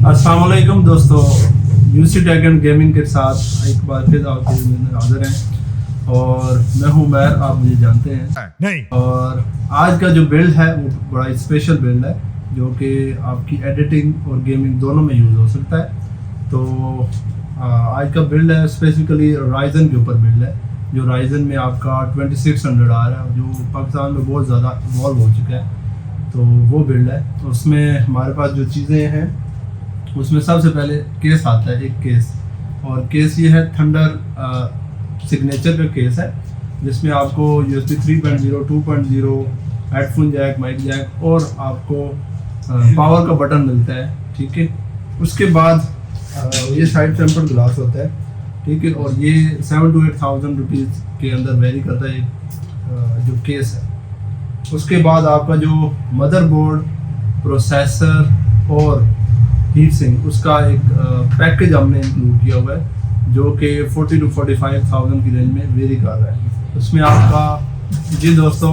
अस्सलामुअलैकुम दोस्तों, UC take and gaming के साथ एक बार फिर आपके हाजिर हैं और मैं हूं मैर, आप मुझे जानते हैं नहीं। और आज का जो बिल्ड है वो बड़ा स्पेशल बिल्ड है जो कि आपकी एडिटिंग और गेमिंग दोनों में यूज़ हो सकता है। तो आज का बिल्ड है स्पेसिफिकली राइजन के ऊपर बिल्ड है, जो राइजन में आपका 2600 आ रहा है, जो पाकिस्तान में बहुत ज़्यादा इवॉल्व हो चुका है। तो वो बिल्ड है, उसमें हमारे पास जो चीज़ें हैं उसमें सबसे पहले केस आता है, एक केस। और केस ये है थंडर सिग्नेचर का केस है, जिसमें आपको USB 3.0, 2.0, headphone jack, mic jack और आपको पावर का बटन मिलता है। ठीक है, उसके बाद ये साइड टेम्पर्ड ग्लास होता है। ठीक है, और ये 7,000 to 8,000 रुपीज़ के अंदर वेरी करता है जो केस है। उसके बाद आपका जो मदरबोर्ड, प्रोसेसर और हीट सिंक, उसका एक पैकेज हमने इंक्लूड किया हुआ है जो कि 40,000 to 45,000 की रेंज में वेरी कर रहा है। उसमें आपका जी दोस्तों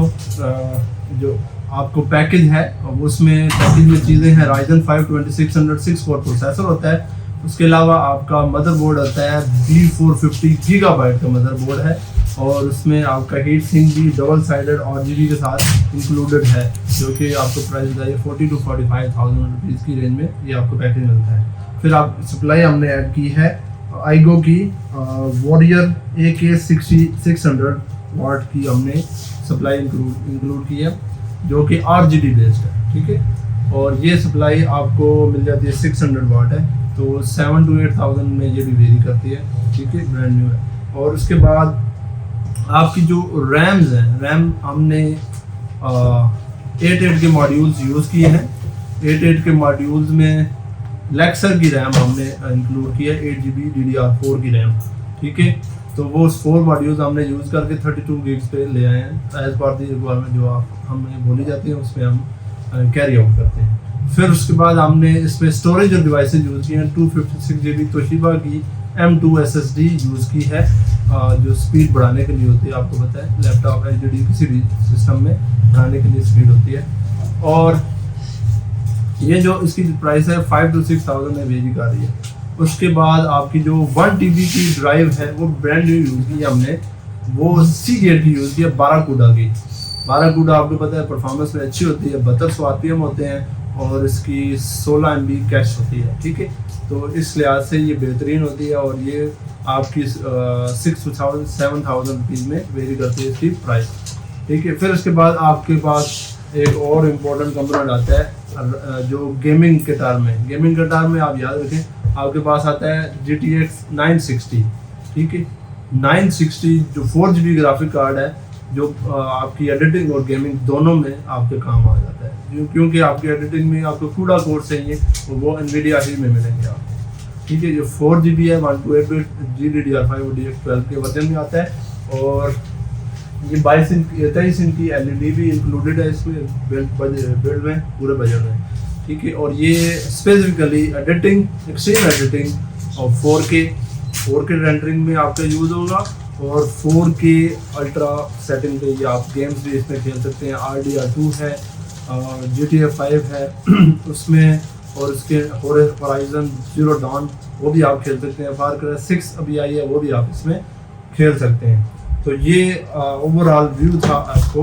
जो आपको पैकेज है उसमें पैकेज में चीज़ें हैं, राइजन 5 2600 6 कोर प्रोसेसर होता है। उसके अलावा आपका मदरबोर्ड आता है B450 GB का मदरबोर्ड है, और उसमें आपका हीट सिंक भी डबल साइडेड RGB के साथ इंक्लूडेड है, जो कि आपको प्राइस बताइए 40,000 to 45,000 रुपीज़ की रेंज में ये आपको पैकेज मिलता है। फिर आप सप्लाई हमने ऐड की है आईगो की वॉरियर AK600 वाट की हमने सप्लाई इंक्लूड की है, जो कि RGB बेस्ड है। ठीक है, और ये सप्लाई आपको मिल जाती है 600 वाट है, तो 7,000 to 8,000 में ये भी वेरी करती है। ठीक है, ब्रांड न्यू है। और उसके बाद आपकी जो रैम्स हैं, रैम हमने 8 के मॉड्यूल्स यूज़ किए हैं। 8 के मॉड्यूल्स में लेक्सर की रैम हमने इंक्लूड की है, 8GB DDR4 की रैम। ठीक है, तो वो 4 मॉड्यूल्स हमने यूज़ करके 32 gigs पे ले आए हैं एज पर दी रिक्वायरमेंट जो आप हमें बोली जाती है, उसमें हम कैरी आउट करते हैं। फिर उसके बाद हमने इसमें स्टोरेज और डिवाइसेज यूज़ किए हैं। 256GB तोशिबा की M2 SSD यूज़ की है, जो स्पीड बढ़ाने के लिए होती है। आपको पता है लैपटॉप HDD किसी भी सिस्टम में बढ़ाने के लिए स्पीड होती है। और ये जो इसकी प्राइस है 5,000 to 6,000 में वेरी कर रही है। उसके बाद आपकी जो 1 TB की ड्राइव है वो ब्रांड न्यू यूज़ की है हमने, वो Seagate की यूज़ की है, बाराकूडा की। बाराकूडा आपको पता है परफॉर्मेंस में अच्छी होती है, 7200 RPM होते हैं और इसकी 16 MB कैश होती है। ठीक है, तो इस लिहाज से ये बेहतरीन होती है, और ये आपकी 6,000 7,000 रुपीज़ में वेरी करती है इसकी प्राइस। ठीक है, फिर उसके बाद आपके पास एक और इम्पोर्टेंट कंपोनेंट आता है जो गेमिंग गिटार में आप याद रखें, आपके पास आता है GTX 960। ठीक है, 960 जो 4GB ग्राफिक कार्ड है, जो आपकी एडिटिंग और गेमिंग दोनों में आपके काम आ जाता है, क्योंकि आपकी एडिटिंग में आपको CUDA कोड चाहिए और वो NVIDIA ही में मिलेंगे आपको। ठीक है, जो 4GB है 128 GDDR5 और DX12 के वर्जन में आता है, और ये 23 इंच की LED भी इंक्लूडेड है इसमें बिल्ड में, पूरे बजट में। ठीक है, और ये स्पेसिफिकली एडिटिंग, एक्सट्रीम एडिटिंग और 4K रेंडरिंग में आपका यूज़ होगा, और 4K अल्ट्रा सेटिंग पे ये आप गेम्स भी इसमें खेल सकते हैं। RDR2 है, GTA 5 है उसमें, और उसके होराइजन ज़ीरो डॉन वो भी आप खेल सकते हैं। फार क्राई 6 अभी आई है, वो भी आप इसमें खेल सकते हैं। तो ये ओवरऑल व्यू था आपको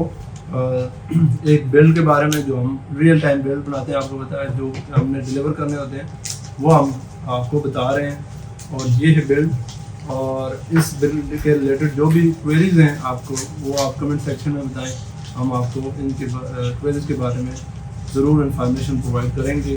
एक बिल्ड के बारे में, जो हम रियल टाइम बिल्ड बनाते हैं, आपको बताया जो हमने डिलीवर करने होते हैं वो हम आपको बता रहे हैं। और ये है बिल्ड, और इस बिल्ड के रिलेटेड जो भी क्वेरीज हैं आपको, वो आप कमेंट सेक्शन में बताएं, हम आपको इनके क्वेरीज के बारे में ज़रूर इंफॉर्मेशन प्रोवाइड करेंगे।